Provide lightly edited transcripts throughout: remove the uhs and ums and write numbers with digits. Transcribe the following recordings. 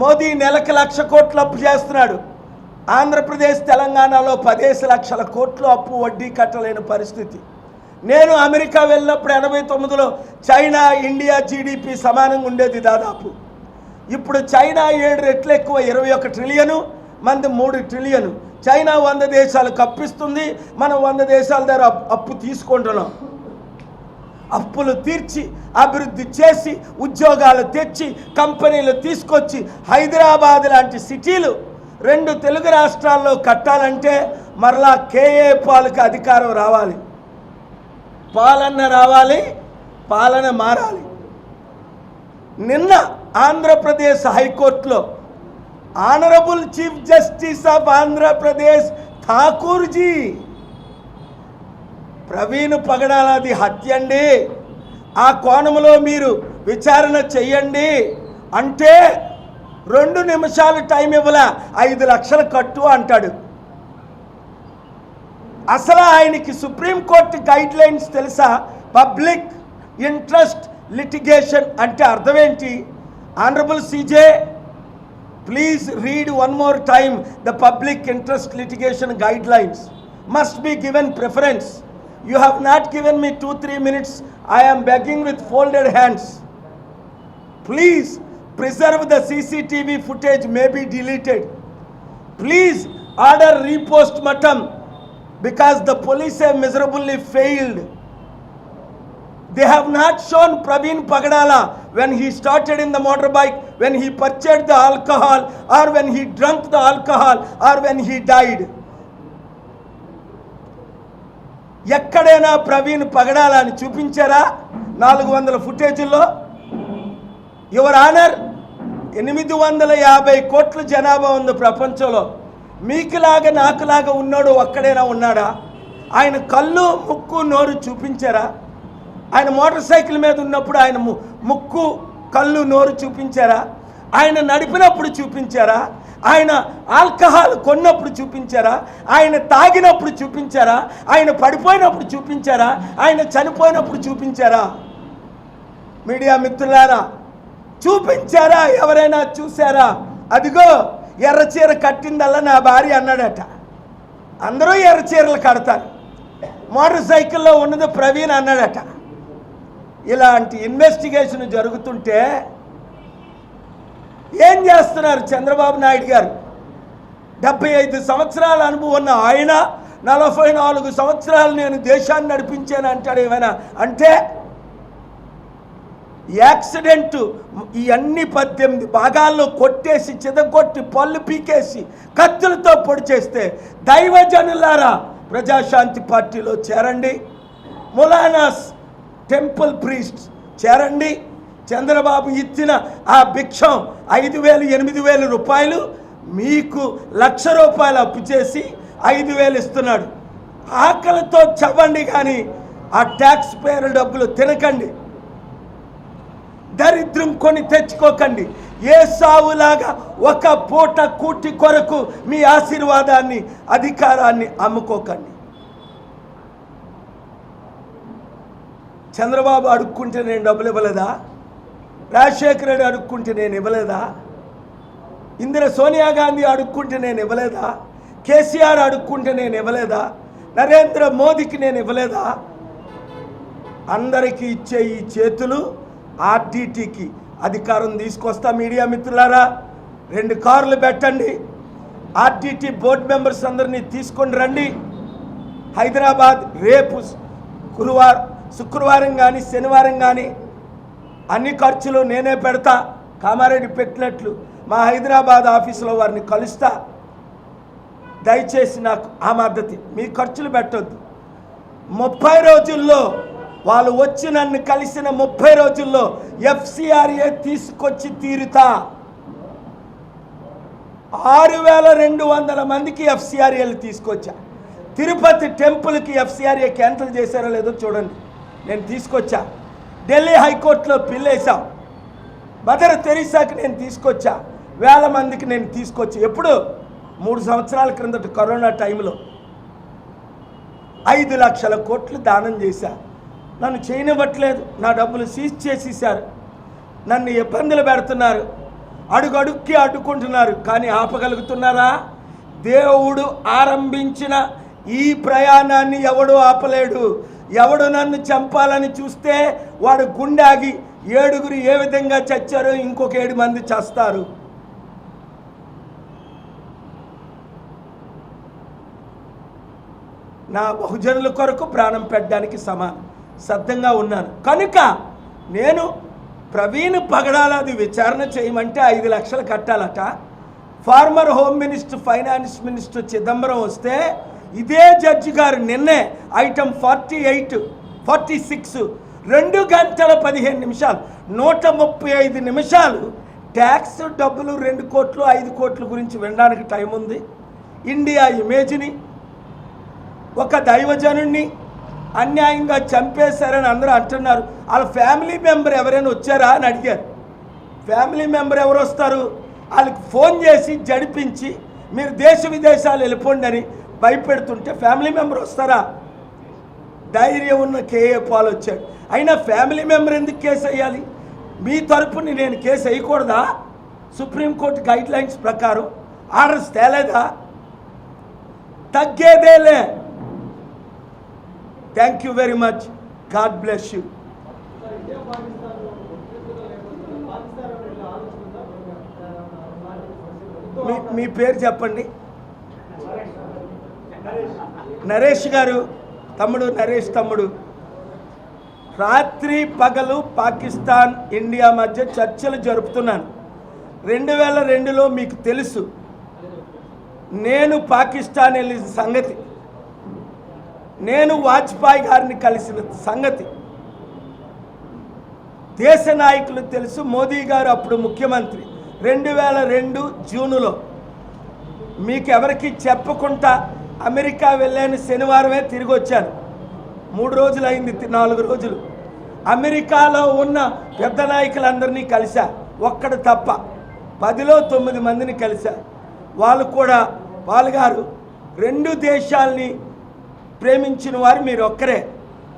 మోదీ నెలకు 1,00,000 కోట్లు అప్పు చేస్తున్నాడు. ఆంధ్రప్రదేశ్ తెలంగాణలో 10 లక్షల కోట్లు అప్పు, వడ్డీ కట్టలేని పరిస్థితి. నేను అమెరికా వెళ్ళినప్పుడు 89లో చైనా ఇండియా జీడిపి సమానంగా ఉండేది దాదాపు. ఇప్పుడు చైనా 7 రెట్లు ఎక్కువ, 21 ట్రిలియను, మంది 3 ట్రిలియను. చైనా 100 దేశాలకు అప్పిస్తుంది, మనం 100 దేశాల దగ్గర అప్పు తీసుకుంటున్నాం. అప్పులు తీర్చి అభివృద్ధి చేసి ఉద్యోగాలు తెచ్చి కంపెనీలు తీసుకొచ్చి హైదరాబాద్ లాంటి సిటీలు 2 తెలుగు రాష్ట్రాల్లో కట్టాలంటే మరలా కేఏ పాల్కి అధికారం రావాలి, పాలన రావాలి, పాలన మారాలి. నిన్న ఆంధ్రప్రదేశ్ హైకోర్టులో honourable chief justice of Andhra Pradesh Thakur ji Praveen పగడాలది హత్య అండి, ఆ కోణంలో మీరు విచారణ చెయ్యండి అంటే 2 నిమిషాలు టైం ఇవ్వలా, 5 లక్షలు కట్టు అంటాడు. అసలు ఆయనకి సుప్రీంకోర్టు గైడ్ లైన్స్ తెలుసా? పబ్లిక్ ఇంట్రెస్ట్ లిటిగేషన్ అంటే అర్థం ఏంటి? Honourable CJ, please read one more time the public interest litigation guidelines. Must be given preference. You have not given me 2-3 minutes. I am begging with folded hands. Please preserve the CCTV footage, may be deleted. Please order repost-mortem because the police have miserably failed. They have not shown Praveen Pagadala when he started in the motorbike, when he purchased the alcohol, or when he drank the alcohol, or when he died. ఎక్కడైనా ప్రవీణ్ పగడాలా అని చూపించారా 400 ఫుటేజీల్లో? Your honour, 850 కోట్ల జనాభా ఉంది ప్రపంచంలో. మీకులాగా నాకులాగా ఉన్నాడు ఒక్కడైనా ఉన్నాడా? ఆయన కళ్ళు, ముక్కు, నోరు చూపించారా? ఆయన మోటార్ సైకిల్ మీద ఉన్నప్పుడు ఆయన ముక్కు, కళ్ళు, నోరు చూపించారా? ఆయన నడిపినప్పుడు చూపించారా? ఆయన ఆల్కహాల్ కొన్నప్పుడు చూపించారా? ఆయన తాగినప్పుడు చూపించారా? ఆయన పడిపోయినప్పుడు చూపించారా? ఆయన చనిపోయినప్పుడు చూపించారా? మీడియా మిత్రులారా, చూపించారా? ఎవరైనా చూసారా? అదిగో ఎర్రచీర కట్టిందల్లా నా భార్య అన్నాడట. అందరూ ఎర్రచీరలు కడతారు, మోటార్ సైకిల్లో ఉన్నది ప్రవీణ్ అన్నాడట. ఇలాంటి ఇన్వెస్టిగేషన్ జరుగుతుంటే ఏం చేస్తున్నారు చంద్రబాబు నాయుడు గారు? 75 సంవత్సరాల అనుభవం ఉన్న ఆయన 44 సంవత్సరాలు నేను దేశాన్ని నడిపించాను అంటాడు. ఏమైనా అంటే యాక్సిడెంట్ ఈ అన్ని 18 భాగాల్లో కొట్టేసి, చిదగొట్టి, పళ్ళు పీకేసి, కత్తులతో పొడి చేస్తే దైవజనులారా ప్రజాశాంతి పార్టీలో చేరండి, మొలానాస్ టెంపుల్ ప్రీస్ట్ చేరండి. చంద్రబాబు ఇచ్చిన ఆ భిక్షం 5,000, 8,000 రూపాయలు మీకు 1,00,000 రూపాయలు అప్పు చేసి 5,000 ఇస్తున్నాడు. ఆకలితో చవ్వండి కానీ ఆ ట్యాక్స్ పేరు డబ్బులు తినకండి. దరిద్రం కొని తెచ్చుకోకండి. ఏ సావులాగా ఒక పూట కూటి కొరకు మీ ఆశీర్వాదాన్ని, అధికారాన్ని అమ్ముకోకండి. చంద్రబాబు అడుక్కుంటే నేను డబ్బులు ఇవ్వలేదా? రాజశేఖర రెడ్డి అడుక్కుంటే నేను ఇవ్వలేదా? సోనియా గాంధీ అడుక్కుంటే నేను ఇవ్వలేదా? కేసీఆర్ అడుక్కుంటే నేను ఇవ్వలేదా? నరేంద్ర మోదీకి నేను ఇవ్వలేదా? అందరికీ ఇచ్చే ఈ చేతులు ఆర్టీటీకి అధికారం తీసుకొస్తా. మీడియా మిత్రులారా, 2 కార్లు పెట్టండి, ఆర్టీటీ బోర్డు మెంబర్స్ అందరినీ తీసుకొని రండి. హైదరాబాద్ రేపు శుక్రవారం కానీ శనివారం కానీ అన్ని ఖర్చులు నేనే పెడతా. కామారెడ్డి పెట్టినట్లు మా హైదరాబాద్ ఆఫీసులో వారిని కలుస్తా. దయచేసి నాకు ఆ మద్దతు, మీ ఖర్చులు పెట్టొద్దు. 30 రోజుల్లో వాళ్ళు వచ్చి నన్ను కలిసిన 30 రోజుల్లో FCRA తీసుకొచ్చి తీరుతా. 6,200 మందికి FCRAలు తీసుకొచ్చా. తిరుపతి టెంపుల్కి FCRA క్యాన్సిల్ చేశారో లేదో చూడండి, నేను తీసుకొచ్చా. ఢిల్లీ హైకోర్టులో పిల్లేసాం. మదర్ తెరీసాకి నేను తీసుకొచ్చా. 1000 మందికి నేను తీసుకొచ్చి, ఎప్పుడు 3 సంవత్సరాల క్రిందట కరోనా టైంలో 5 లక్షల కోట్లు దానం చేశా. నన్ను చేయనివ్వట్లేదు, నా డబ్బులు సీజ్ చేసేసారు, నన్ను ఇబ్బందులు పెడుతున్నారు. అడుగడుక్కి అడ్డుకుంటున్నారు. కానీ ఆపగలుగుతున్నారా? దేవుడు ఆరంభించిన ఈ ప్రయాణాన్ని ఎవడు ఆపలేడు. ఎవడు నన్ను చంపాలని చూస్తే వాడు గుండె ఆగి 7 ఏ విధంగా చచ్చారో ఇంకొక 7 మంది చస్తారు. నా బహుజనుల కొరకు ప్రాణం పెట్టడానికి సిద్ధంగా ఉన్నాను. కనుక నేను ప్రవీణ్ పగడాలది విచారణ చేయమంటే 5 లక్షలు కట్టాలట. Former home minister, finance minister Chidambaram వస్తే ఇదే జడ్జి గారు నిన్నే ఐటమ్ 48, 46 2 గంటల 15 నిమిషాలు 135 నిమిషాలు ట్యాక్స్ డబ్బులు 2 కోట్లు 5 కోట్ల గురించి వినడానికి టైం ఉంది. ఇండియా ఇమేజ్ని, ఒక దైవజనుడిని అన్యాయంగా చంపేశారని అందరూ అంటున్నారు. వాళ్ళ ఫ్యామిలీ మెంబర్ ఎవరైనా వచ్చారా అని అడిగారు. ఫ్యామిలీ మెంబర్ ఎవరు వస్తారు? వాళ్ళకి ఫోన్ చేసి జడిపించి మీరు దేశ విదేశాలు వెళ్ళిపోండి అని భయపెడుతుంటే ఫ్యామిలీ మెంబర్ వస్తారా? ధైర్యం ఉన్న కేఏ పాల్ వచ్చాడు. అయినా ఫ్యామిలీ మెంబర్ ఎందుకు కేసు వేయాలి? మీ తరపుని నేను కేసు వేయకూడదా? సుప్రీంకోర్టు గైడ్ లైన్స్ ప్రకారం ఆర్డర్స్ తేలేదా? తగ్గేదేలే. Thank you very much. God bless you. మీ పేరు చెప్పండి. నరేష్ గారు, తమ్ముడు నరేష్ తమ్ముడు. రాత్రి పగలు పాకిస్తాన్ ఇండియా మధ్య చర్చలు జరుపుతున్నాను. 2002లో మీకు తెలుసు నేను పాకిస్తాన్ వెళ్ళిన సంగతి, నేను వాజ్పేయి గారిని కలిసిన సంగతి దేశ నాయకులు తెలుసు. మోదీ గారు అప్పుడు ముఖ్యమంత్రి. 2002 జూన్లో మీకు ఎవరికి చెప్పకుండా అమెరికా వెళ్ళాను. శనివారమే తిరిగి వచ్చాను. 3 రోజులు అయింది, 4 రోజులు. అమెరికాలో ఉన్న పెద్ద నాయకులందరినీ కలిసా, ఒక్కడు తప్ప 10లో 9 మందిని కలిసా. వాళ్ళు కూడా గారు 2 దేశాలని ప్రేమించిన వారు మీరు ఒక్కరే,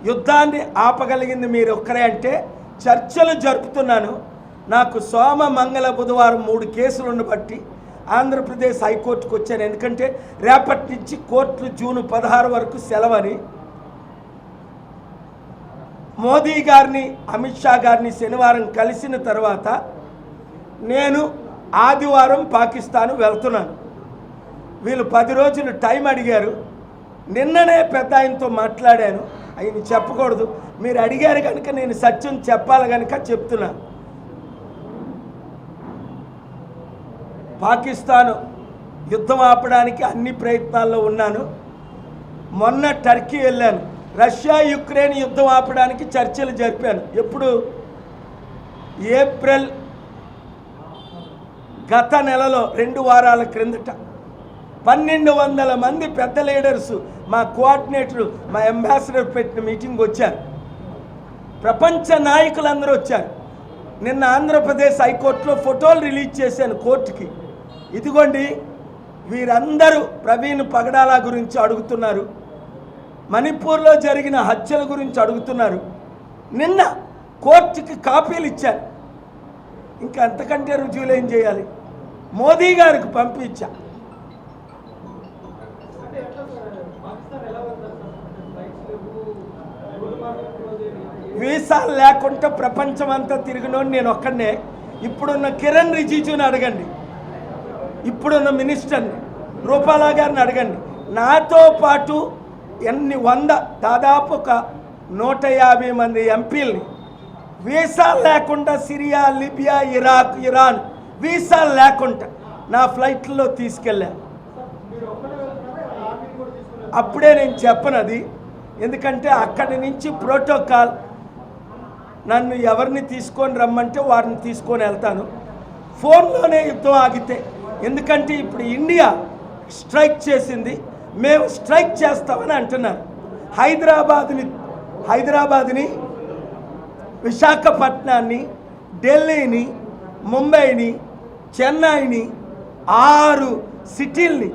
యుద్ధాన్ని ఆపగలిగింది మీరు ఒక్కరే అంటే చర్చలు జరుపుతున్నాను. నాకు సోమ మంగళ బుధవారం 3 కేసులను బట్టి ఆంధ్రప్రదేశ్ హైకోర్టుకు వచ్చాను. ఎందుకంటే రేపటి నుంచి కోర్టులు జూన్ 16 వరకు సెలవని. మోదీ గారిని, అమిత్ షా గారిని శనివారం కలిసిన తర్వాత నేను ఆదివారం పాకిస్తాన్ వెళ్తున్నాను. వీళ్ళు 10 రోజులు టైం అడిగారు. నిన్ననే పెద్ద ఆయనతో మాట్లాడాను. ఆయన చెప్పకూడదు, మీరు అడిగారు కనుక నేను సత్యం చెప్పాలి కనుక చెప్తున్నాను. పాకిస్తాన్ యుద్ధం ఆపడానికి అన్ని ప్రయత్నాల్లో ఉన్నాను. మొన్న టర్కీ వెళ్ళాను. రష్యా యుక్రెయిన్ యుద్ధం ఆపడానికి చర్చలు జరిపాను. ఎప్పుడు? ఏప్రిల్ గత నెలలో 2 వారాల క్రిందట 1200 మంది పెద్ద లీడర్సు, మా కోఆర్డినేటరు, మా అంబాసిడర్ పెట్టిన మీటింగ్ వచ్చారు. ప్రపంచ నాయకులందరూ వచ్చారు. నిన్న ఆంధ్రప్రదేశ్ హైకోర్టులో ఫోటోలు రిలీజ్ చేశాను కోర్టుకి. ఇదిగోండి, వీరందరూ ప్రవీణ్ పగడాల గురించి అడుగుతున్నారు, మణిపూర్లో జరిగిన హత్యల గురించి అడుగుతున్నారు. నిన్న కోర్టుకి కాపీలు ఇచ్చారు. ఇంకా అంతకంటే రుజువులు ఏం చేయాలి? మోదీ గారికి పంపించా. వీసాలు లేకుండా ప్రపంచం అంతా తిరిగినోని నేను ఒక్కడనే. ఇప్పుడున్న కిరణ్ రిజిజుని అడగండి, ఇప్పుడున్న మినిస్టర్ని రూపాలా గారిని అడగండి. నాతో పాటు దాదాపు ఒక 150 మంది ఎంపీలని వీసాలు లేకుండా సిరియా, లిబియా, ఇరాక్, ఇరాన్ వీసాలు లేకుండా నా ఫ్లైట్లో తీసుకెళ్ళా. అప్పుడే నేను చెప్పనది, ఎందుకంటే అక్కడి నుంచి ప్రోటోకాల్, నన్ను ఎవరిని తీసుకొని రమ్మంటే వారిని తీసుకొని వెళ్తాను. ఫోన్లోనే యుద్ధం ఆగితే, ఎందుకంటే ఇప్పుడు ఇండియా స్ట్రైక్ చేసింది, మేము స్ట్రైక్ చేస్తామని అంటున్నారు. హైదరాబాద్ని, విశాఖపట్నాన్ని, ఢిల్లీని, ముంబైని, చెన్నైని 6 సిటీల్ని